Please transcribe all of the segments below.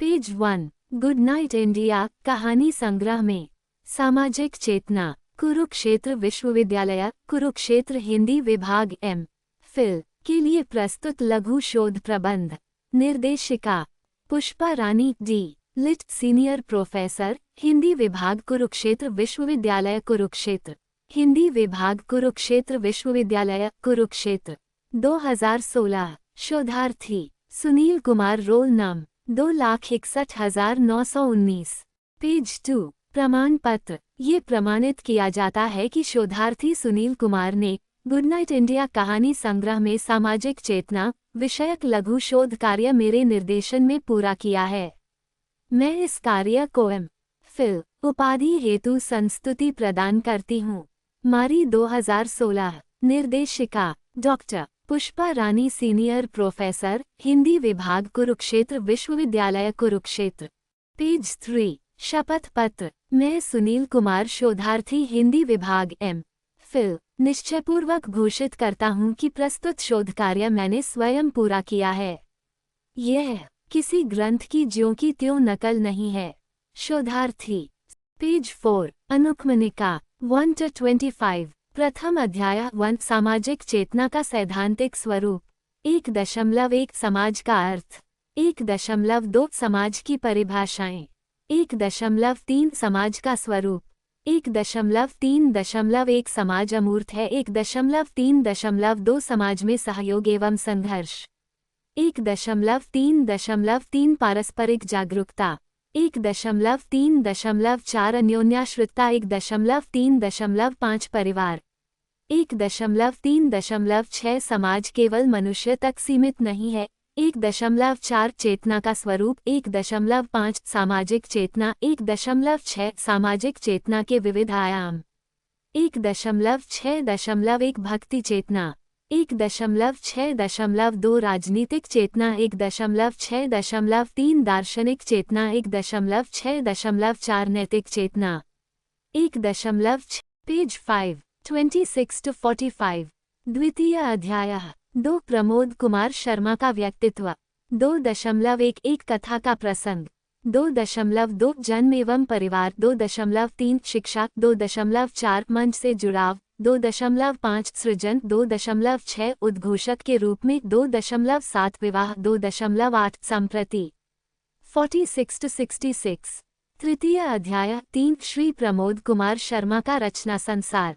Page 1। Good night India कहानी संग्रह में सामाजिक चेतना, कुरुक्षेत्र विश्वविद्यालय, कुरुक्षेत्र हिंदी विभाग M.Phil के लिए प्रस्तुत लघु शोध प्रबंध। निर्देशिका Pushpa Rani D Litt, senior professor, Hindi विभाग, कुरुक्षेत्र विश्वविद्यालय, कुरुक्षेत्र हिंदी विभाग, कुरुक्षेत्र विश्वविद्यालय, कुरुक्षेत्र। 2016। शोधार्थी Sunil Kumar, roll number 2,61,919। Page 2। प्रमाण पत्र। ये प्रमाणित किया जाता है कि शोधार्थी सुनील कुमार ने गुड नाइट इंडिया कहानी संग्रह में सामाजिक चेतना विषयक लघु शोध कार्य मेरे निर्देशन में पूरा किया है। मैं इस कार्य को M.Phil उपाधि हेतु संस्तुति प्रदान करती हूँ। मारी 2016। निर्देशिका डॉक्टर पुष्पा रानी, सीनियर प्रोफेसर, हिंदी विभाग, कुरुक्षेत्र विश्वविद्यालय, कुरुक्षेत्र। पेज 3। शपथ पत्र। मैं सुनील कुमार, शोधार्थी, हिंदी विभाग M.Phil, निश्चयपूर्वक घोषित करता हूं कि प्रस्तुत शोध कार्य मैंने स्वयं पूरा किया है। यह किसी ग्रंथ की ज्यों की त्यों नकल नहीं है। शोधार्थी। पेज 4। अनुक्मणिका 1-25। प्रथम अध्याय 1। सामाजिक चेतना का सैद्धांतिक स्वरूप। 1.1 समाज का अर्थ। 1.2 समाज की परिभाषाएं। 1.3 समाज का स्वरूप। 1.3.1 समाज अमूर्त है। 1.3.2 समाज में सहयोग एवं संघर्ष। 1.3.3 पारस्परिक जागरूकता। 1.3.4 अन्योन्याश्रितता। 1.3.5 परिवार। 1.3.6 समाज केवल मनुष्य तक सीमित नहीं है। 1.4 चेतना का स्वरूप। 1.5 सामाजिक चेतना। 1.6 सामाजिक चेतना के विविध आयाम। 1.6.1 भक्ति चेतना। 1.6.2 राजनीतिक चेतना। 1.6.3 दार्शनिक चेतना। 1.6.4 नैतिक चेतना। 1.6। पेज 5। 26-45। द्वितीय अध्याय 2। प्रमोद कुमार शर्मा का व्यक्तित्व। 2.1 एक कथा का प्रसंग। 2.2 जन्म एवं परिवार। 2.3 शिक्षा। 2.4 मंच से जुड़ाव। 2.5 सृजन। 2.6 उद्घोषक के रूप में। 2.7 विवाह। 2.8 संप्रति। 46-66। तृतीय अध्याय 3। श्री प्रमोद कुमार शर्मा का रचना संसार।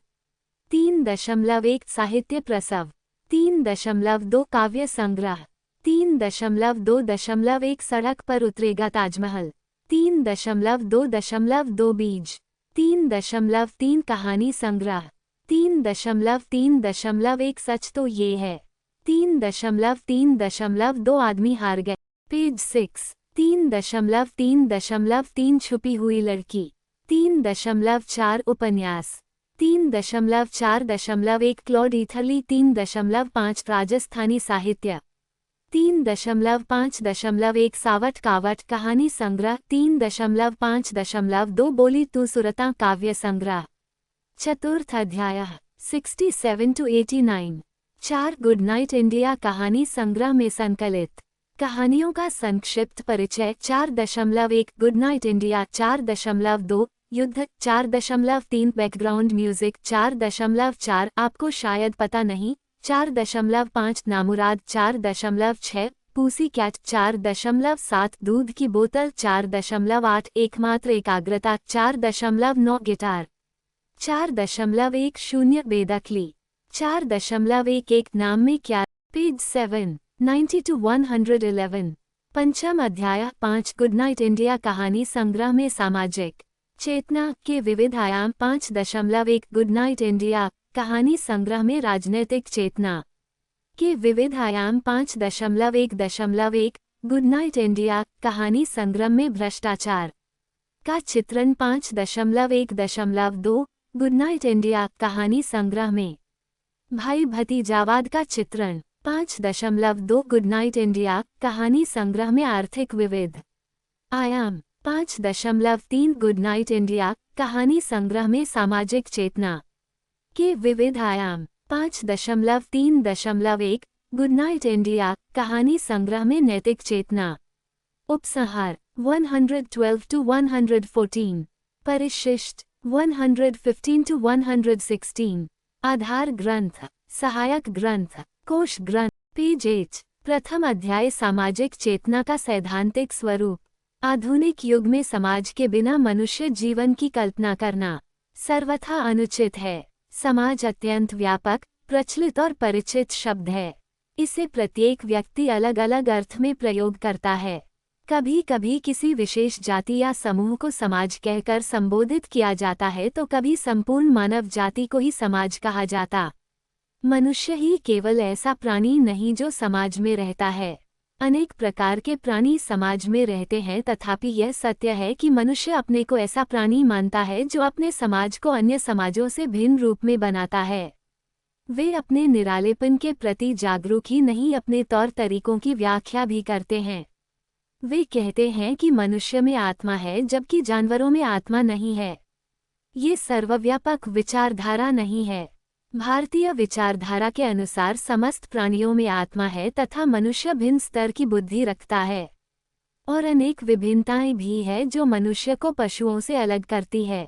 3.1 साहित्य प्रसव। 3.2 काव्य संग्रह। 3.2.1 सड़क पर उतरेगा ताजमहल। 3.2.2 बीज। 3.3 कहानी संग्रह। 3.3.1 सच तो ये है। 3.3.2 आदमी हार गए। पेज 6। 3.3.3 छुपी हुई लड़की। 3.4 उपन्यास। 3.4.1 क्लॉड ईथरली। 3.5 राजस्थानी साहित्य। 3.5.1 सावट कावट कहानी संग्रह। 3.5.2 बोली तू सुरता काव्य संग्रह। चतुर्थ अध्याय 67-89। 4 गुड नाइट इंडिया कहानी संग्रह में संकलित कहानियों का संक्षिप्त परिचय। 4.1 गुड नाइट इंडिया। 4.2 युद्ध। 4.3 बैकग्राउंड म्यूजिक। 4.4 आपको शायद पता नहीं। 4.5 नामुराद। 4.6 पूसी कैट। 4.7 दूध की बोतल। 4.8 एकमात्र एकाग्रता। 4.9 गिटार। 4.10 बेदखली। 4.11 नाम में क्या। पेज 7। 90-111। पंचम अध्याय 5 गुड नाइट इंडिया कहानी संग्रह में सामाजिक चेतना के विविध आयाम। 5.1 गुड नाइट इंडिया कहानी संग्रह में राजनैतिक चेतना के विविध आयाम। 5.1.1 गुड नाइट इंडिया कहानी संग्रह में भ्रष्टाचार का चित्रण। 5.1.2 गुड नाइट इंडिया कहानी संग्रह में भाई भतीजावाद का चित्रण। 5.2 गुड नाइट इंडिया कहानी संग्रह में आर्थिक विविध आयाम। 5.3 गुड नाइट इंडिया कहानी संग्रह में सामाजिक चेतना के विविध आयाम। 5.3.1 गुड नाइट इंडिया कहानी संग्रह में नैतिक चेतना उपसंहार 112 to 114, परिशिष्ट 115 to 116, आधार ग्रंथ, सहायक ग्रंथ, कोश ग्रंथ, पेज 8। प्रथम अध्याय सामाजिक चेतना का सैद्धांतिक स्वरूप। आधुनिक युग में समाज के बिना मनुष्य जीवन की कल्पना करना सर्वथा अनुचित है। समाज अत्यंत व्यापक, प्रचलित और परिचित शब्द है। इसे प्रत्येक व्यक्ति अलग अलग अर्थ में प्रयोग करता है। कभी कभी किसी विशेष जाति या समूह को समाज कहकर संबोधित किया जाता है तो कभी संपूर्ण मानव जाति को ही समाज कहा जाता। मनुष्य ही केवल ऐसा प्राणी नहीं जो समाज में रहता है। अनेक प्रकार के प्राणी समाज में रहते हैं, तथापि यह सत्य है कि मनुष्य अपने को ऐसा प्राणी मानता है जो अपने समाज को अन्य समाजों से भिन्न रूप में बनाता है। वे अपने निरालेपन के प्रति जागरूक ही नहीं, अपने तौर तरीकों की व्याख्या भी करते हैं। वे कहते हैं कि मनुष्य में आत्मा है जबकि जानवरों में आत्मा नहीं है। ये सर्वव्यापक विचारधारा नहीं है। भारतीय विचारधारा के अनुसार समस्त प्राणियों में आत्मा है तथा मनुष्य भिन्न स्तर की बुद्धि रखता है और अनेक विभिन्नताएं भी है जो मनुष्य को पशुओं से अलग करती है।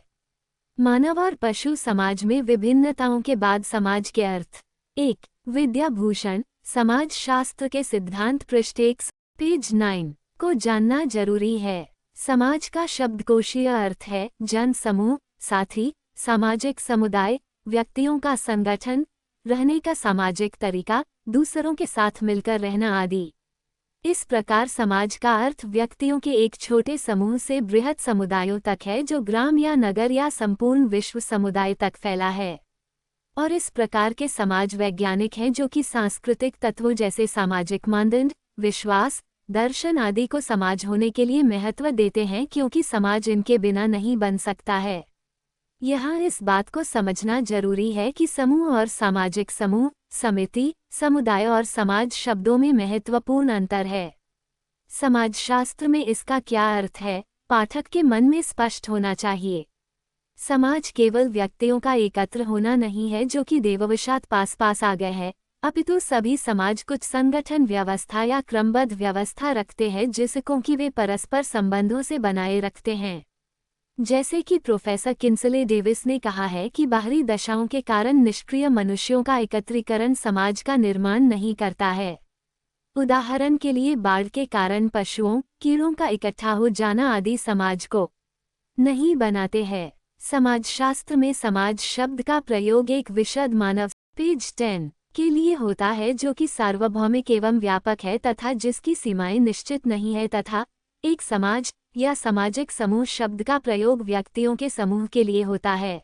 मानव और पशु समाज में विभिन्नताओं के बाद समाज के अर्थ। 1. विद्याभूषण समाज शास्त्र के सिद्धांत पृष्ठ 1 पेज 9 को जानना जरूरी है। समाज का शब्दकोशीय अर्थ है जन समूह, साथी, सामाजिक समुदाय, व्यक्तियों का संगठन, रहने का सामाजिक तरीका, दूसरों के साथ मिलकर रहना आदि। इस प्रकार समाज का अर्थ व्यक्तियों के एक छोटे समूह से बृहत समुदायों तक है जो ग्राम या नगर या संपूर्ण विश्व समुदाय तक फैला है। और इस प्रकार के समाज वैज्ञानिक हैं जो कि सांस्कृतिक तत्वों जैसे सामाजिक मानदंड, विश्वास, दर्शन आदि को समाज होने के लिए महत्व देते हैं, क्योंकि समाज इनके बिना नहीं बन सकता है। यहाँ इस बात को समझना जरूरी है कि समूह और सामाजिक समूह, समिति, समुदाय और समाज शब्दों में महत्वपूर्ण अंतर है। समाजशास्त्र में इसका क्या अर्थ है, पाठक के मन में स्पष्ट होना चाहिए। समाज केवल व्यक्तियों का एकत्र होना नहीं है जो कि देववशात पास पास आ गए हैं, अपितु सभी समाज कुछ संगठन व्यवस्था या क्रमबद्ध व्यवस्था रखते हैं जिसको कि वे परस्पर संबंधों से बनाए रखते हैं। जैसे कि प्रोफेसर किंसले डेविस ने कहा है कि बाहरी दशाओं के कारण निष्क्रिय मनुष्यों का एकत्रीकरण समाज का निर्माण नहीं करता है। उदाहरण के लिए बाढ़ के कारण पशुओं, कीड़ों का इकट्ठा हो जाना आदि समाज को नहीं बनाते हैं। समाजशास्त्र में समाज शब्द का प्रयोग एक विशद मानव पेज 10 के लिए होता है जो कि सार्वभौमिक एवं व्यापक है तथा जिसकी सीमाएं निश्चित नहीं है, तथा एक समाज या सामाजिक समूह शब्द का प्रयोग व्यक्तियों के समूह के लिए होता है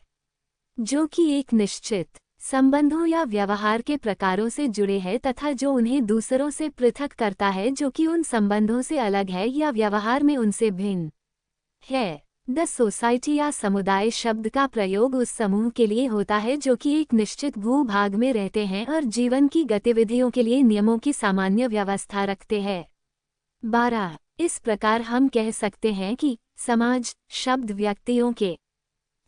जो कि एक निश्चित संबंधों या व्यवहार के प्रकारों से जुड़े हैं तथा जो उन्हें दूसरों से पृथक करता है जो कि उन संबंधों से अलग है या व्यवहार में उनसे भिन्न है। द सोसाइटी या समुदाय शब्द का प्रयोग उस समूह के लिए होता है जो कि एक निश्चित भूभाग में रहते हैं और जीवन की गतिविधियों के लिए नियमों की सामान्य व्यवस्था रखते हैं। 12. इस प्रकार हम कह सकते हैं कि समाज शब्द व्यक्तियों के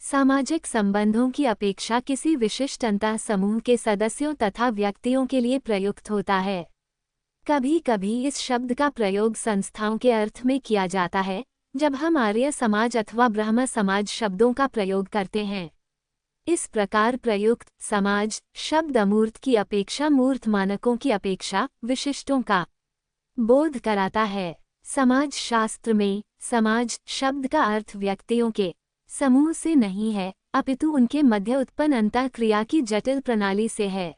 सामाजिक संबंधों की अपेक्षा किसी विशिष्ट अंतः समूह के सदस्यों तथा व्यक्तियों के लिए प्रयुक्त होता है। कभी कभी इस शब्द का प्रयोग संस्थाओं के अर्थ में किया जाता है जब हम आर्य समाज अथवा ब्रह्म समाज शब्दों का प्रयोग करते हैं। इस प्रकार प्रयुक्त समाज शब्द अमूर्त की अपेक्षा मूर्त मानकों की अपेक्षा विशिष्टों का बोध कराता है। समाज शास्त्र में समाज शब्द का अर्थ व्यक्तियों के समूह से नहीं है, अपितु उनके मध्य उत्पन्न अंतःक्रिया की जटिल प्रणाली से है।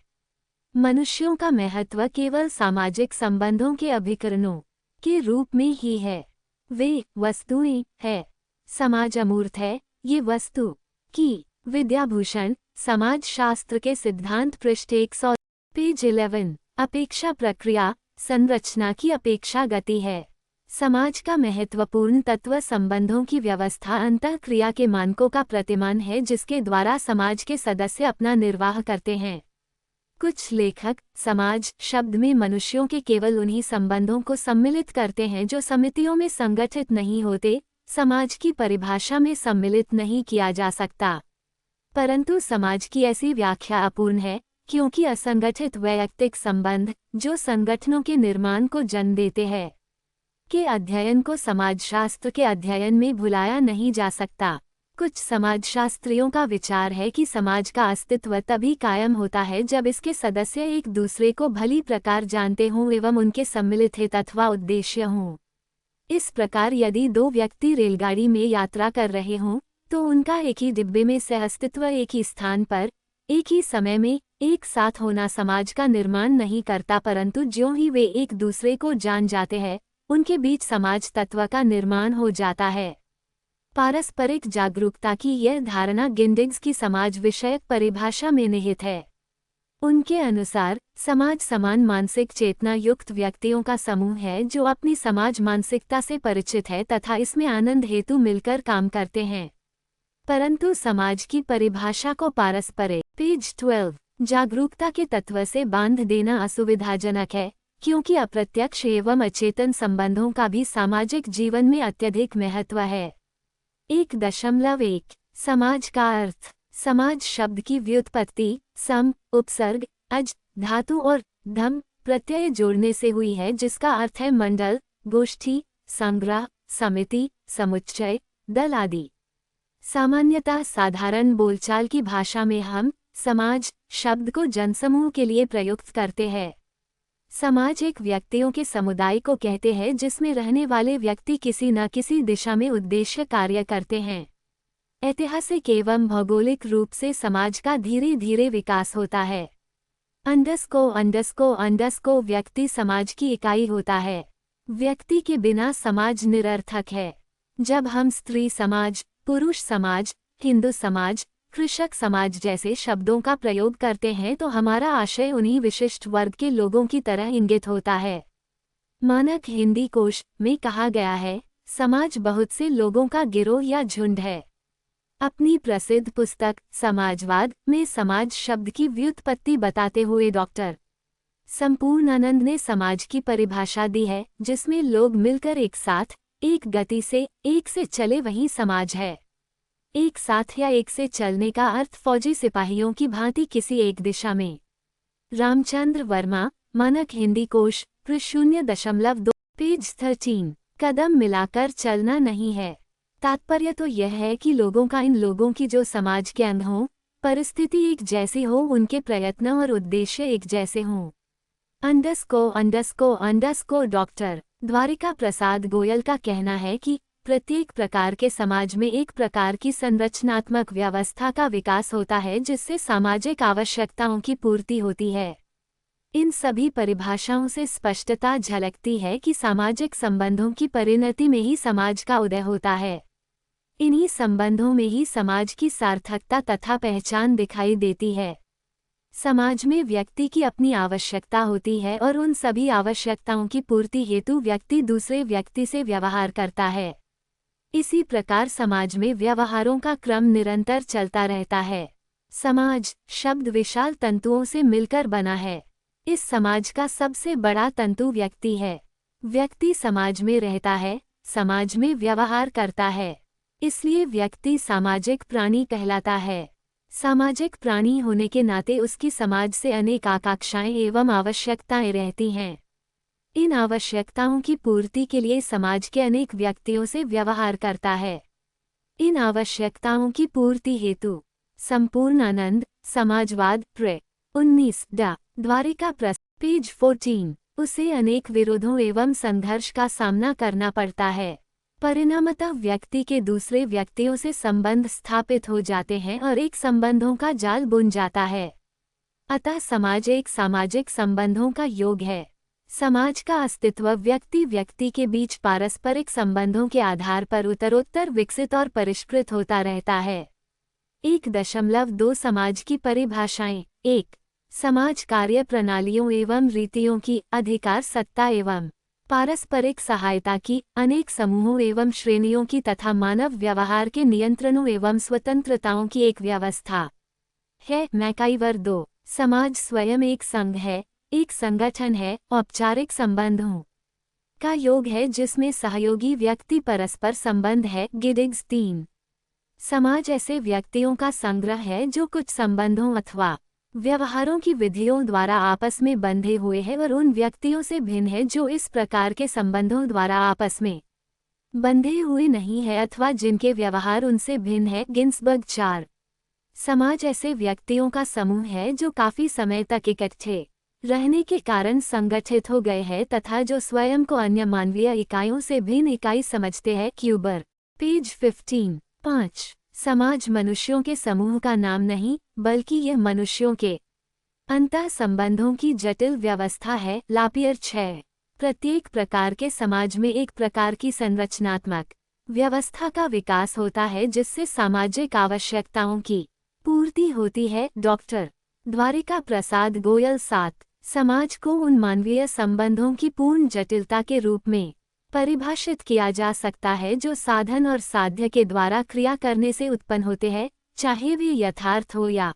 मनुष्यों का महत्व केवल सामाजिक संबंधों के अभिकरणों के रूप में ही है। वे वस्तुएं है। समाज अमूर्त है, ये वस्तु की विद्याभूषण समाज शास्त्र के सिद्धांत पृष्ठ 100 पेज 11 अपेक्षा प्रक्रिया संरचना की अपेक्षा गति है। समाज का महत्वपूर्ण तत्व संबंधों की व्यवस्था अंतःक्रिया के मानकों का प्रतिमान है जिसके द्वारा समाज के सदस्य अपना निर्वाह करते हैं। कुछ लेखक समाज शब्द में मनुष्यों के केवल उन्हीं संबंधों को सम्मिलित करते हैं जो समितियों में संगठित नहीं होते, समाज की परिभाषा में सम्मिलित नहीं किया जा सकता। परंतु समाज की ऐसी व्याख्या अपूर्ण है क्योंकि असंगठित वैयक्तिक संबंध जो संगठनों के निर्माण को जन्म देते हैं के अध्ययन को समाजशास्त्र के अध्ययन में भुलाया नहीं जा सकता। कुछ समाजशास्त्रियों का विचार है कि समाज का अस्तित्व तभी कायम होता है जब इसके सदस्य एक दूसरे को भली प्रकार जानते हों एवं उनके सम्मिलित हित अथवा उद्देश्य हों। इस प्रकार यदि दो व्यक्ति रेलगाड़ी में यात्रा कर रहे हों तो उनका एक ही डिब्बे में सह अस्तित्व एक ही स्थान पर एक ही समय में एक साथ होना समाज का निर्माण नहीं करता, परंतु ज्यों ही वे एक दूसरे को जान जाते हैं उनके बीच समाज तत्व का निर्माण हो जाता है। पारस्परिक जागरूकता की यह धारणा गिंडिग्स की समाज विषयक परिभाषा में निहित है। उनके अनुसार समाज समान मानसिक चेतना युक्त व्यक्तियों का समूह है जो अपनी समाज मानसिकता से परिचित है तथा इसमें आनंद हेतु मिलकर काम करते हैं। परंतु समाज की परिभाषा को पारस्परिक पेज 12 जागरूकता के तत्व से बांध देना असुविधाजनक है, क्योंकि अप्रत्यक्ष एवं अचेतन संबंधों का भी सामाजिक जीवन में अत्यधिक महत्व है। 1.1 समाज का अर्थ। समाज शब्द की व्युत्पत्ति सम, उपसर्ग, अज, धातु और धम प्रत्यय जोड़ने से हुई है, जिसका अर्थ है मंडल, गोष्ठी, संग्रह, समिति, समुच्चय, दल आदि। सामान्यतः साधारण बोलचाल की भाषा में हम समाज शब्द को जनसमूह के लिए प्रयुक्त करते हैं। समाज एक व्यक्तियों के समुदाय को कहते हैं जिसमें रहने वाले व्यक्ति किसी न किसी दिशा में उद्देश्य कार्य करते हैं। ऐतिहासिक एवं भौगोलिक रूप से समाज का धीरे धीरे विकास होता है। अंडस्को व्यक्ति समाज की इकाई होता है। व्यक्ति के बिना समाज निरर्थक है। जब हम स्त्री समाज, पुरुष समाज, हिंदू समाज, कृषक समाज जैसे शब्दों का प्रयोग करते हैं तो हमारा आशय उन्हीं विशिष्ट वर्ग के लोगों की तरह इंगित होता है। मानक हिंदी कोश में कहा गया है, समाज बहुत से लोगों का गिरोह या झुंड है। अपनी प्रसिद्ध पुस्तक समाजवाद में समाज शब्द की व्युत्पत्ति बताते हुए डॉक्टर संपूर्णानंद ने समाज की परिभाषा दी है, जिसमें लोग मिलकर एक साथ एक गति से एक से चले वही समाज है। एक साथ या एक से चलने का अर्थ फौजी सिपाहियों की भांति किसी एक दिशा में। रामचंद्र वर्मा, मानक हिंदी कोश, पृष्ठ 0.2 पेज 13 कदम मिलाकर चलना नहीं है। तात्पर्य तो यह है कि लोगों का इन लोगों की जो समाज के अंग हों, परिस्थिति एक जैसी हो, उनके प्रयत्न और उद्देश्य एक जैसे हों। अंडस्को डॉक्टर द्वारिका प्रसाद गोयल का कहना है कि प्रत्येक प्रकार के समाज में एक प्रकार की संरचनात्मक व्यवस्था का विकास होता है जिससे सामाजिक आवश्यकताओं की पूर्ति होती है। इन सभी परिभाषाओं से स्पष्टता झलकती है कि सामाजिक संबंधों की परिणति में ही समाज का उदय होता है। इन्हीं संबंधों में ही समाज की सार्थकता तथा पहचान दिखाई देती है। समाज में व्यक्ति की अपनी आवश्यकता होती है और उन सभी आवश्यकताओं की पूर्ति हेतु व्यक्ति दूसरे व्यक्ति से व्यवहार करता है। इसी प्रकार समाज में व्यवहारों का क्रम निरंतर चलता रहता है। समाज शब्द विशाल तंतुओं से मिलकर बना है। इस समाज का सबसे बड़ा तंतु व्यक्ति है। व्यक्ति समाज में रहता है, समाज में व्यवहार करता है, इसलिए व्यक्ति सामाजिक प्राणी कहलाता है। सामाजिक प्राणी होने के नाते उसकी समाज से अनेक आकांक्षाएं एवं आवश्यकताएं रहती हैं। इन आवश्यकताओं की पूर्ति के लिए समाज के अनेक व्यक्तियों से व्यवहार करता है। इन आवश्यकताओं की पूर्ति हेतु संपूर्णानंद समाजवाद प्र 19 द्वारिका प्रस पेज 14 उसे अनेक विरोधों एवं संघर्ष का सामना करना पड़ता है। परिणामतः व्यक्ति के दूसरे व्यक्तियों से संबंध स्थापित हो जाते हैं और एक संबंधों का जाल बुन जाता है। अतः समाज एक सामाजिक संबंधों का योग है। समाज का अस्तित्व व्यक्ति व्यक्ति के बीच पारस्परिक संबंधों के आधार पर उत्तरोत्तर विकसित और परिष्कृत होता रहता है। 1.2 समाज की परिभाषाएं। 1. समाज कार्य प्रणालियों एवं रीतियों की अधिकार सत्ता एवं पारस्परिक सहायता की अनेक समूहों एवं श्रेणियों की तथा मानव व्यवहार के नियंत्रणों एवं स्वतंत्रताओं की एक व्यवस्था है। मैकाइवर 2. समाज स्वयं एक संघ है, एक संगठन है, औपचारिक संबंधों का योग है जिसमें सहयोगी व्यक्ति परस्पर संबंध है। गिडिग्स 3. समाज ऐसे व्यक्तियों का संग्रह है जो कुछ संबंधों अथवा व्यवहारों की विधियों द्वारा आपस में बंधे हुए हैं और उन व्यक्तियों से भिन्न है जो इस प्रकार के संबंधों द्वारा आपस में बंधे हुए नहीं है अथवा जिनके व्यवहार उनसे भिन्न है। गिन्सबर्ग 4। समाज ऐसे व्यक्तियों का समूह है जो काफी समय तक इकट्ठे रहने के कारण संगठित हो गए हैं तथा जो स्वयं को अन्य मानवीय इकाइयों से भिन्न इकाई समझते हैं। क्यूबर, पेज 15। 5। समाज मनुष्यों के समूह का नाम नहीं बल्कि यह मनुष्यों के अंतः संबंधों की जटिल व्यवस्था है। लापियर 6। प्रत्येक प्रकार के समाज में एक प्रकार की संरचनात्मक व्यवस्था का विकास होता है जिससे सामाजिक आवश्यकताओं की पूर्ति होती है। डॉक्टर द्वारिका प्रसाद गोयल 7। समाज को उन मानवीय संबंधों की पूर्ण जटिलता के रूप में परिभाषित किया जा सकता है जो साधन और साध्य के द्वारा क्रिया करने से उत्पन्न होते हैं, चाहे वे यथार्थ हो या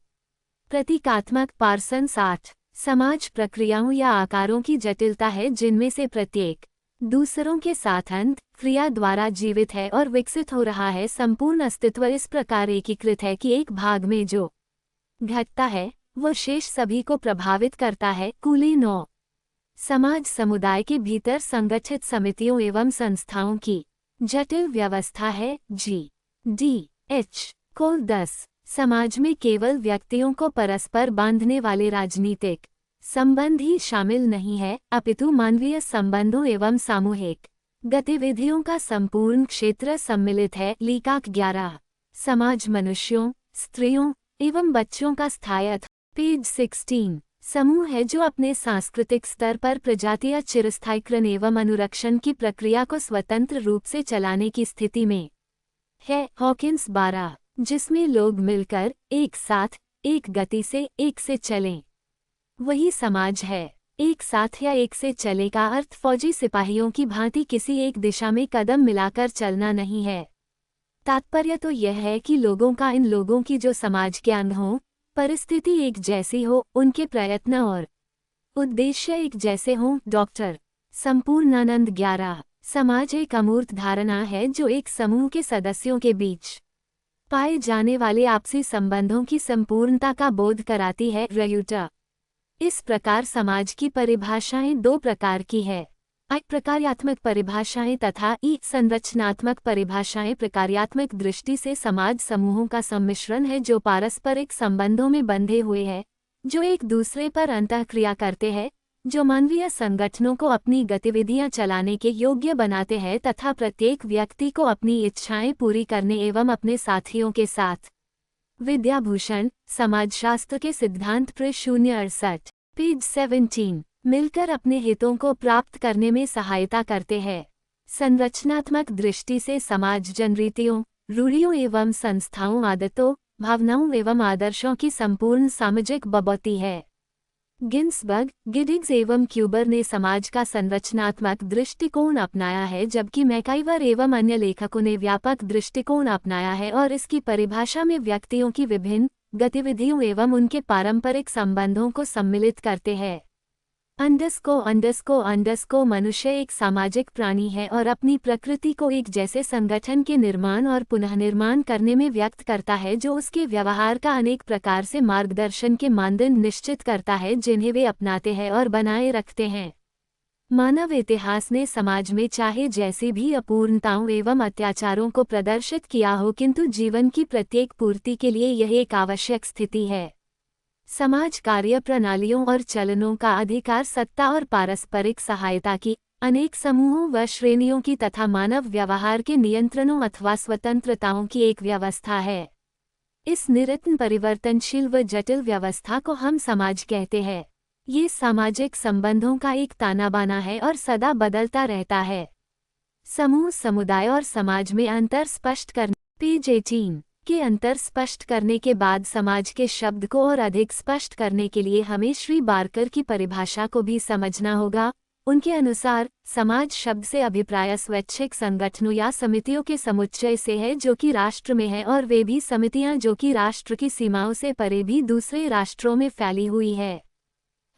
प्रतीकात्मक। पार्सन 8। समाज प्रक्रियाओं या आकारों की जटिलता है जिनमें से प्रत्येक दूसरों के साथ अंत क्रिया द्वारा जीवित है और विकसित हो रहा है। संपूर्ण अस्तित्व इस प्रकार एकीकृत है कि एक भाग में जो घटता है वह शेष सभी को प्रभावित करता है। कूले 9। समाज समुदाय के भीतर संगठित समितियों एवं संस्थाओं की जटिल व्यवस्था है। G.D.H. कोल 10। समाज में केवल व्यक्तियों को परस्पर बांधने वाले राजनीतिक संबंध ही शामिल नहीं है अपितु मानवीय संबंधों एवं सामूहिक गतिविधियों का संपूर्ण क्षेत्र सम्मिलित है। लीकाक 11। समाज मनुष्यों, स्त्रियों एवं बच्चों का स्थायी पेज 16 समूह है जो अपने सांस्कृतिक स्तर पर प्रजातीय चिरस्थायीकरण एवं अनुरक्षण की प्रक्रिया को स्वतंत्र रूप से चलाने की स्थिति में है। हॉकिंस 12। जिसमें लोग मिलकर एक साथ एक गति से एक से चलें वही समाज है। एक साथ या एक से चले का अर्थ फौजी सिपाहियों की भांति किसी एक दिशा में कदम मिलाकर चलना नहीं है। तात्पर्य तो यह है कि लोगों का इन लोगों की जो समाज के अंग हों, परिस्थिति एक जैसी हो, उनके प्रयत्न और उद्देश्य एक जैसे हों। डॉक्टर संपूर्णानंद 11। समाज एक अमूर्त धारणा है जो एक समूह के सदस्यों के बीच पाए जाने वाले आपसी संबंधों की संपूर्णता का बोध कराती है। रयूटा। इस प्रकार समाज की परिभाषाएं दो प्रकार की है, अ प्रकार्यात्मक परिभाषाएं तथा ई संरचनात्मक परिभाषाएं। प्रकार्यात्मक दृष्टि से समाज समूहों का सम्मिश्रण है जो पारस्परिक संबंधों में बंधे हुए हैं, जो एक दूसरे पर अंतःक्रिया करते हैं, जो मानवीय संगठनों को अपनी गतिविधियां चलाने के योग्य बनाते हैं तथा प्रत्येक व्यक्ति को अपनी इच्छाएं पूरी करने एवं अपने साथियों के साथ विद्याभूषण समाजशास्त्र के सिद्धांत पृ 068 पेज 17 मिलकर अपने हितों को प्राप्त करने में सहायता करते हैं। संरचनात्मक दृष्टि से समाज जनरीतियों, रूढ़ियों एवं संस्थाओं, आदतों, भावनाओं एवं आदर्शों की संपूर्ण सामाजिक बबौती है। गिन्सबर्ग, गिडिग्स एवं क्यूबर ने समाज का संरचनात्मक दृष्टिकोण अपनाया है जबकि मैकाइवर एवं अन्य लेखकों ने व्यापक दृष्टिकोण अपनाया है और इसकी परिभाषा में व्यक्तियों की विभिन्न गतिविधियों एवं उनके पारंपरिक संबंधों को सम्मिलित करते हैं। मनुष्य एक सामाजिक प्राणी है और अपनी प्रकृति को एक जैसे संगठन के निर्माण और पुनर्निर्माण करने में व्यक्त करता है जो उसके व्यवहार का अनेक प्रकार से मार्गदर्शन के मानदंड निश्चित करता है जिन्हें वे अपनाते हैं और बनाए रखते हैं। मानव इतिहास ने समाज में चाहे जैसी भी अपूर्णताओं एवं अत्याचारों को प्रदर्शित किया हो, किंतु जीवन की प्रत्येक पूर्ति के लिए यह एक आवश्यक स्थिति है। समाज कार्य प्रणालियों और चलनों का अधिकार, सत्ता और पारस्परिक सहायता की अनेक समूहों व श्रेणियों की तथा मानव व्यवहार के नियंत्रणों अथवा स्वतंत्रताओं की एक व्यवस्था है। इस निरंतर परिवर्तनशील व जटिल व्यवस्था को हम समाज कहते हैं। ये सामाजिक संबंधों का एक तानाबाना है और सदा बदलता रहता है। समूह, समुदाय और समाज में अंतर स्पष्ट करने पेज 18 के अंतर स्पष्ट करने के बाद समाज के शब्द को और अधिक स्पष्ट करने के लिए हमें श्री बारकर की परिभाषा को भी समझना होगा। उनके अनुसार समाज शब्द से अभिप्राय स्वैच्छिक संगठनों या समितियों के समुच्चय से है जो कि राष्ट्र में है, और वे भी समितियां जो कि राष्ट्र की सीमाओं से परे भी दूसरे राष्ट्रों में फैली हुई है,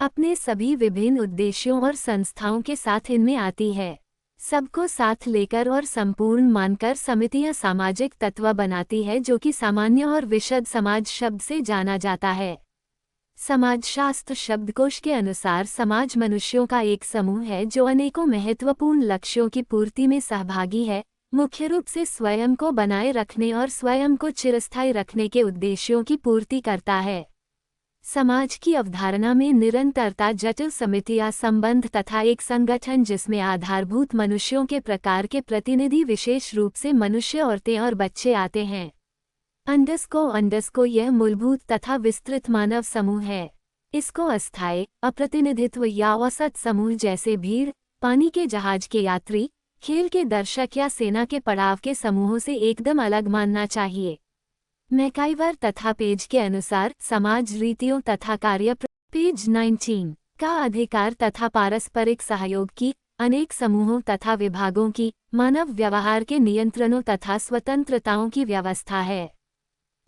अपने सभी विभिन्न उद्देश्यों और संस्थाओं के साथ इनमें आती है। सबको साथ लेकर और संपूर्ण मानकर समितियां सामाजिक तत्व बनाती है जो कि सामान्य और विशद समाज शब्द से जाना जाता है। समाजशास्त्र शब्दकोश के अनुसार समाज मनुष्यों का एक समूह है जो अनेकों महत्वपूर्ण लक्ष्यों की पूर्ति में सहभागी है, मुख्य रूप से स्वयं को बनाए रखने और स्वयं को चिरस्थायी रखने के उद्देश्यों की पूर्ति करता है। समाज की अवधारणा में निरंतरता, जटिल समिति या संबंध तथा एक संगठन जिसमें आधारभूत मनुष्यों के प्रकार के प्रतिनिधि विशेष रूप से मनुष्य, औरतें और बच्चे आते हैं। अंडस्को यह मूलभूत तथा विस्तृत मानव समूह है। इसको अस्थायी, अप्रतिनिधित्व या औसत समूह जैसे भीड़, पानी के जहाज के यात्री, खेल के दर्शक या सेना के पड़ाव के समूहों से एकदम अलग मानना चाहिए। मैकाइवर तथा पेज के अनुसार समाज रीतियों तथा कार्य पेज 19 का अधिकार तथा पारस्परिक सहयोग की, अनेक समूहों तथा विभागों की, मानव व्यवहार के नियंत्रणों तथा स्वतंत्रताओं की व्यवस्था है।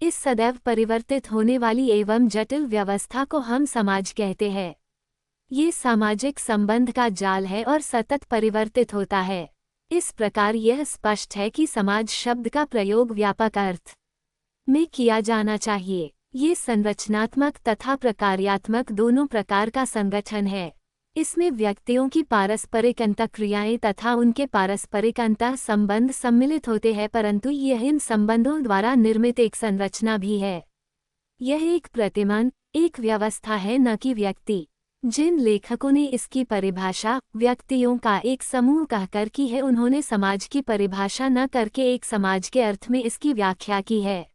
इस सदैव परिवर्तित होने वाली एवं जटिल व्यवस्था को हम समाज कहते हैं। ये सामाजिक संबंध का जाल है और सतत परिवर्तित होता है। इस प्रकार यह स्पष्ट है कि समाज शब्द का प्रयोग व्यापक अर्थ में किया जाना चाहिए। ये संरचनात्मक तथा प्रकार्यात्मक दोनों प्रकार का संगठन है। इसमें व्यक्तियों की पारस्परिक अंतःक्रियाएं तथा उनके पारस्परिक अंतः संबंध सम्मिलित होते हैं, परंतु यह इन संबंधों द्वारा निर्मित एक संरचना भी है। यह एक प्रतिमान, एक व्यवस्था है, न कि व्यक्ति। जिन लेखकों ने इसकी परिभाषा व्यक्तियों का एक समूह कहकर की है, उन्होंने समाज की परिभाषा न करके एक समाज के अर्थ में इसकी व्याख्या की है।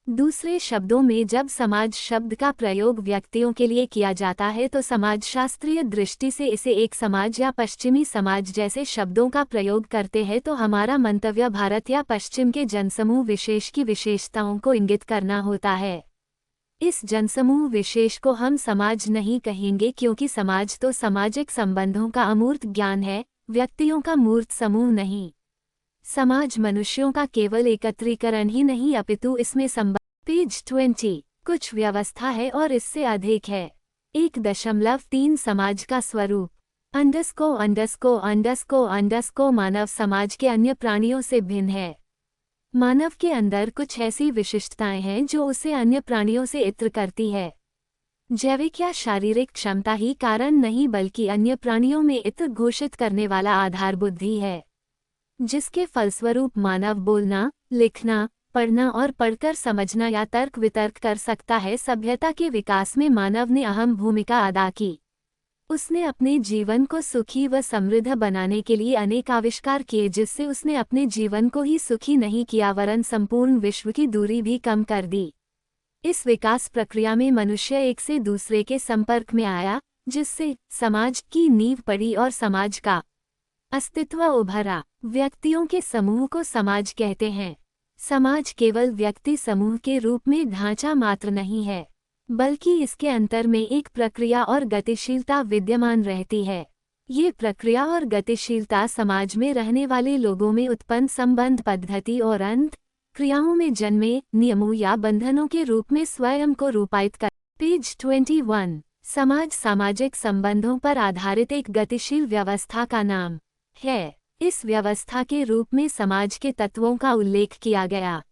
दूसरे शब्दों में, जब समाज शब्द का प्रयोग व्यक्तियों के लिए किया जाता है तो समाजशास्त्रीय दृष्टि से इसे एक समाज या पश्चिमी समाज जैसे शब्दों का प्रयोग करते हैं तो हमारा मंतव्य भारत या पश्चिम के जनसमूह विशेष की विशेषताओं को इंगित करना होता है। इस जनसमूह विशेष को हम समाज नहीं कहेंगे, क्योंकि समाज तो सामाजिक संबंधों का अमूर्त ज्ञान है, व्यक्तियों का मूर्त समूह नहीं। समाज मनुष्यों का केवल एकत्रीकरण ही नहीं, अपितु इसमें संबंध पेज 20 कुछ व्यवस्था है और इससे अधिक है। 1.3 समाज का स्वरूप मानव समाज के अन्य प्राणियों से भिन्न है। मानव के अंदर कुछ ऐसी विशिष्टताएं हैं जो उसे अन्य प्राणियों से इतर करती है। जैविक या शारीरिक क्षमता ही कारण नहीं, बल्कि अन्य प्राणियों में इतर घोषित करने वाला आधार बुद्धि है, जिसके फलस्वरूप मानव बोलना, लिखना, पढ़ना और पढ़कर समझना या तर्क वितर्क कर सकता है। सभ्यता के विकास में मानव ने अहम भूमिका अदा की। उसने अपने जीवन को सुखी व समृद्ध बनाने के लिए अनेक आविष्कार किए, जिससे उसने अपने जीवन को ही सुखी नहीं किया वरन संपूर्ण विश्व की दूरी भी कम कर दी। इस विकास प्रक्रिया में मनुष्य एक से दूसरे के संपर्क में आया, जिससे समाज की नींव पड़ी और समाज का अस्तित्व उभरा। व्यक्तियों के समूह को समाज कहते हैं। समाज केवल व्यक्ति समूह के रूप में ढांचा मात्र नहीं है, बल्कि इसके अंतर में एक प्रक्रिया और गतिशीलता विद्यमान रहती है। ये प्रक्रिया और गतिशीलता समाज में रहने वाले लोगों में उत्पन्न संबंध, पद्धति और अंत क्रियाओं में जन्मे नियमों या बंधनों के रूप में स्वयं को रूपायित कर। पेज 21 समाज सामाजिक संबंधों पर आधारित एक गतिशील व्यवस्था का नाम है। इस व्यवस्था के रूप में समाज के तत्वों का उल्लेख किया गया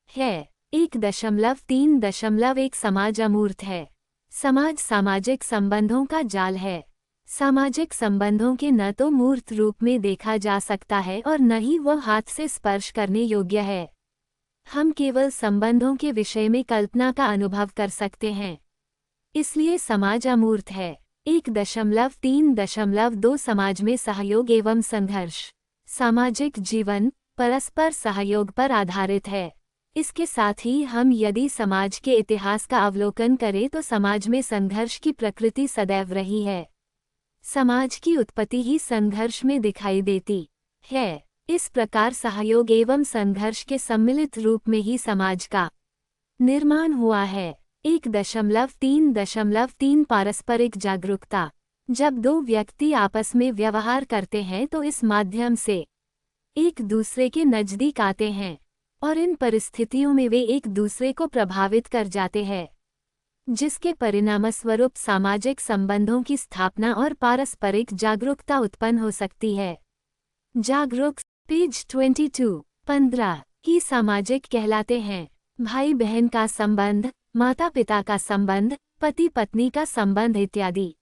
है। 1.3.1 समाज अमूर्त है। समाज सामाजिक संबंधों का जाल है। सामाजिक संबंधों के न तो मूर्त रूप में देखा जा सकता है और न ही वह हाथ से स्पर्श करने योग्य है। हम केवल संबंधों के विषय में कल्पना का अनुभव कर सकते हैं, इसलिए समाज अमूर्त है। 1.3.2 समाज में सहयोग एवं संघर्ष। सामाजिक जीवन परस्पर सहयोग पर आधारित है। इसके साथ ही हम यदि समाज के इतिहास का अवलोकन करें तो समाज में संघर्ष की प्रकृति सदैव रही है। समाज की उत्पत्ति ही संघर्ष में दिखाई देती है। इस प्रकार सहयोग एवं संघर्ष के सम्मिलित रूप में ही समाज का निर्माण हुआ है। 1.3.3 पारस्परिक जागरूकता। जब दो व्यक्ति आपस में व्यवहार करते हैं तो इस माध्यम से एक दूसरे के नजदीक आते हैं और इन परिस्थितियों में वे एक दूसरे को प्रभावित कर जाते हैं, जिसके परिणामस्वरूप सामाजिक संबंधों की स्थापना और पारस्परिक जागरूकता उत्पन्न हो सकती है। जागरूक पेज 22 15 ही सामाजिक कहलाते हैं। भाई बहन का संबंध, माता पिता का संबंध, पति पत्नी का संबंध इत्यादि।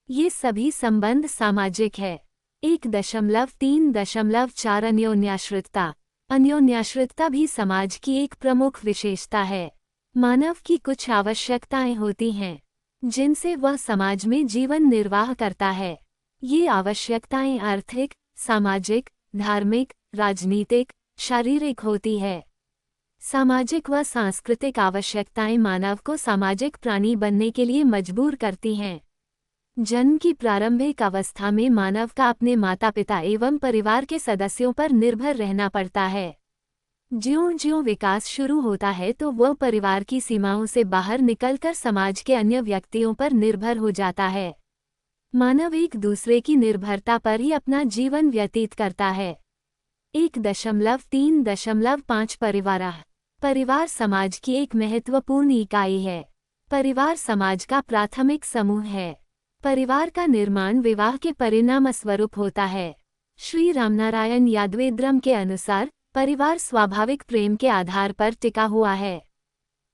ये सभी संबंध सामाजिक है। 1.3.4 अन्योन्याश्रितता। अन्योन्याश्रितता भी समाज की एक प्रमुख विशेषता है। मानव की कुछ आवश्यकताएं होती हैं जिनसे वह समाज में जीवन निर्वाह करता है। ये आवश्यकताएं आर्थिक, सामाजिक, धार्मिक, राजनीतिक, शारीरिक होती है। सामाजिक व सांस्कृतिक आवश्यकताएं मानव को सामाजिक प्राणी बनने के लिए मजबूर करती हैं। जन्म की प्रारंभिक अवस्था में मानव का अपने माता पिता एवं परिवार के सदस्यों पर निर्भर रहना पड़ता है। ज्यों-ज्यों विकास शुरू होता है तो वह परिवार की सीमाओं से बाहर निकलकर समाज के अन्य व्यक्तियों पर निर्भर हो जाता है। मानव एक दूसरे की निर्भरता पर ही अपना जीवन व्यतीत करता है। 1.3.5 परिवार समाज की एक महत्वपूर्ण इकाई है। परिवार समाज का प्राथमिक समूह है। परिवार का निर्माण विवाह के परिणाम स्वरूप होता है। श्री रामनारायण यादवेद्रम के अनुसार परिवार स्वाभाविक प्रेम के आधार पर टिका हुआ है।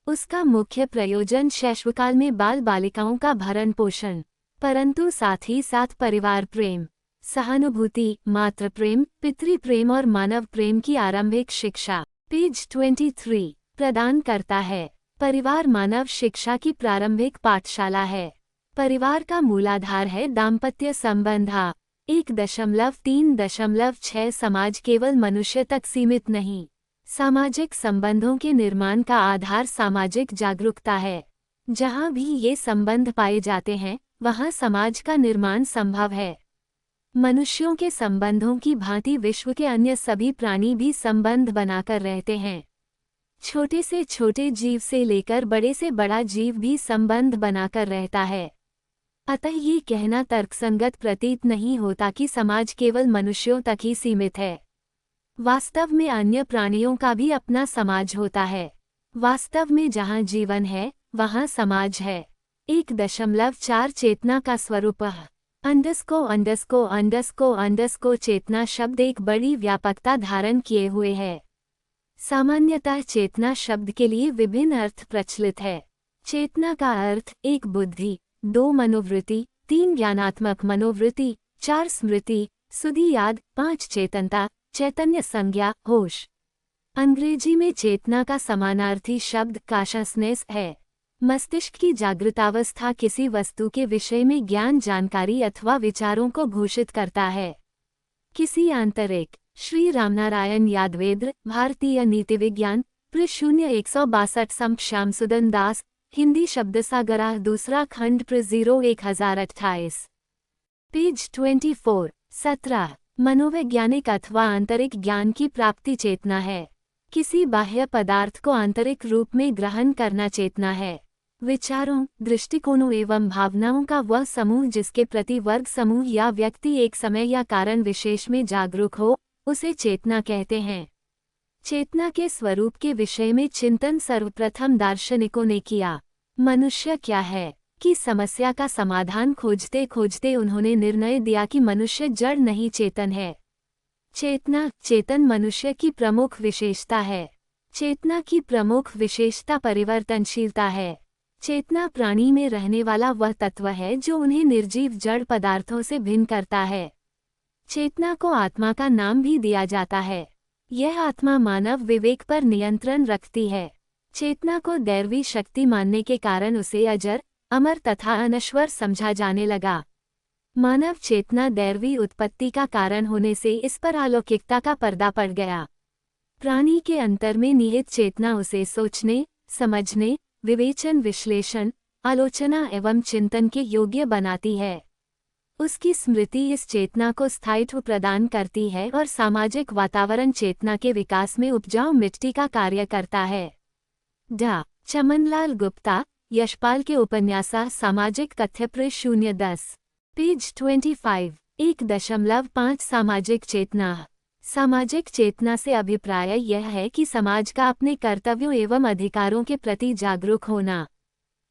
उसका मुख्य प्रयोजन शैशवकाल में बाल बालिकाओं का भरण पोषण, परंतु साथ ही साथ परिवार प्रेम, सहानुभूति, मातृ प्रेम, पितृ प्रेम और मानव प्रेम की आरंभिक शिक्षा पेज 23 प्रदान करता है। परिवार मानव शिक्षा की प्रारंभिक पाठशाला है। परिवार का मूलाधार है दाम्पत्य संबंध। 1.3.6 समाज केवल मनुष्य तक सीमित नहीं। सामाजिक संबंधों के निर्माण का आधार सामाजिक जागरूकता है। जहाँ भी ये संबंध पाए जाते हैं वहाँ समाज का निर्माण संभव है। मनुष्यों के संबंधों की भांति विश्व के अन्य सभी प्राणी भी संबंध बनाकर रहते हैं। छोटे से छोटे जीव से लेकर बड़े से बड़ा जीव भी संबंध बनाकर रहता है। अतः ये कहना तर्कसंगत प्रतीत नहीं होता कि समाज केवल मनुष्यों तक ही सीमित है। वास्तव में अन्य प्राणियों का भी अपना समाज होता है। वास्तव में जहाँ जीवन है वहाँ समाज है। 1.4 चेतना का स्वरूप अंडस्को चेतना शब्द एक बड़ी व्यापकता धारण किए हुए है। सामान्यतः चेतना शब्द के लिए विभिन्न अर्थ प्रचलित है। चेतना का अर्थ 1 बुद्धि, 2 मनोवृत्ति, 3 ज्ञानात्मक मनोवृत्ति, 4 स्मृति, सुधि याद, 5 चेतनता, चैतन्य संज्ञा, होश। अंग्रेजी में चेतना का समानार्थी शब्द कॉन्शसनेस है। मस्तिष्क की जागृतावस्था किसी वस्तु के विषय में ज्ञान, जानकारी अथवा विचारों को घोषित करता है। किसी आंतरिक। श्री रामनारायण यादवेद्र, भारतीय नीति विज्ञान, पृष्ठ 0162 संप श्यामसुदन दास, हिंदी शब्दसागरा, दूसरा खंड, पृष्ठ 01,028 पेज 24 17 मनोवैज्ञानिक अथवा आंतरिक ज्ञान की प्राप्ति चेतना है। किसी बाह्य पदार्थ को आंतरिक रूप में ग्रहण करना चेतना है। विचारों, दृष्टिकोणों एवं भावनाओं का वह समूह जिसके प्रति वर्ग समूह या व्यक्ति एक समय या कारण विशेष में जागरूक हो, उसे चेतना कहते हैं। चेतना के स्वरूप के विषय में चिंतन सर्वप्रथम दार्शनिकों ने किया। मनुष्य क्या है की समस्या का समाधान खोजते खोजते उन्होंने निर्णय दिया कि मनुष्य जड़ नहीं चेतन है। चेतना, चेतन मनुष्य की प्रमुख विशेषता है। चेतना की प्रमुख विशेषता परिवर्तनशीलता है। चेतना प्राणी में रहने वाला वह तत्व है जो उन्हें निर्जीव जड़ पदार्थों से भिन्न करता है। चेतना को आत्मा का नाम भी दिया जाता है। यह आत्मा मानव विवेक पर नियंत्रण रखती है। चेतना को दैवी शक्ति मानने के कारण उसे अजर, अमर तथा अनश्वर समझा जाने लगा। मानव चेतना दैवी उत्पत्ति का कारण होने से इस पर अलौकिकता का पर्दा पड़ गया। प्राणी के अंतर में निहित चेतना उसे सोचने, समझने, विवेचन, विश्लेषण, आलोचना एवं चिंतन के योग्य बनाती है। उसकी स्मृति इस चेतना को स्थायित्व प्रदान करती है और सामाजिक वातावरण चेतना के विकास में उपजाऊ मिट्टी का कार्य करता है। डॉ. चमनलाल गुप्ता, यशपाल के उपन्यासा सामाजिक कथ्य, पृष्ठ 010 पेज 25 1.5 सामाजिक चेतना। सामाजिक चेतना से अभिप्राय यह है कि समाज का अपने कर्तव्यों एवं अधिकारों के प्रति जागरूक होना।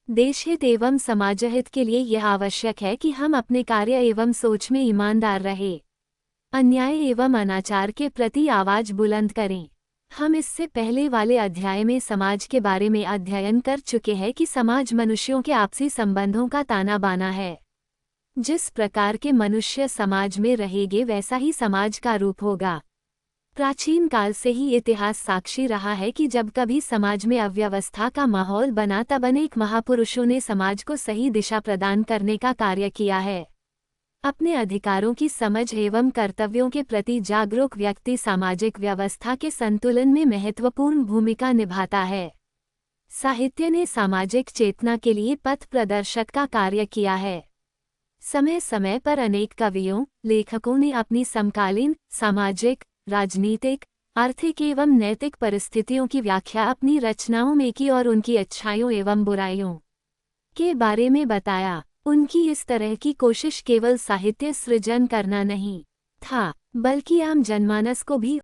देशहित एवं समाजहित के लिए यह आवश्यक है कि हम अपने कार्य एवं सोच में ईमानदार रहें। अन्याय एवं अनाचार के प्रति आवाज बुलंद करें। हम इससे पहले वाले अध्याय में समाज के बारे में अध्ययन कर चुके हैं कि समाज मनुष्यों के आपसी संबंधों का ताना बाना है। जिस प्रकार के मनुष्य समाज में रहेंगे वैसा ही समाज का रूप होगा। प्राचीन काल से ही इतिहास साक्षी रहा है कि जब कभी समाज में अव्यवस्था का माहौल बना तब अनेक महापुरुषों ने समाज को सही दिशा प्रदान करने का कार्य किया है। अपने अधिकारों की समझ एवं कर्तव्यों के प्रति जागरूक व्यक्ति सामाजिक व्यवस्था के संतुलन में महत्वपूर्ण भूमिका निभाता है। साहित्य ने सामाजिक चेतना के लिए पथ प्रदर्शक का कार्य किया है। समय समय पर अनेक कवियों, लेखकों ने अपनी समकालीन सामाजिक, राजनीतिक, आर्थिक एवं नैतिक परिस्थितियों की व्याख्या अपनी रचनाओं में की और उनकी अच्छाइयों एवं बुराइयों के बारे में बताया। उनकी इस तरह की कोशिश केवल साहित्य सृजन करना नहीं था, बल्कि आम जनमानस को भी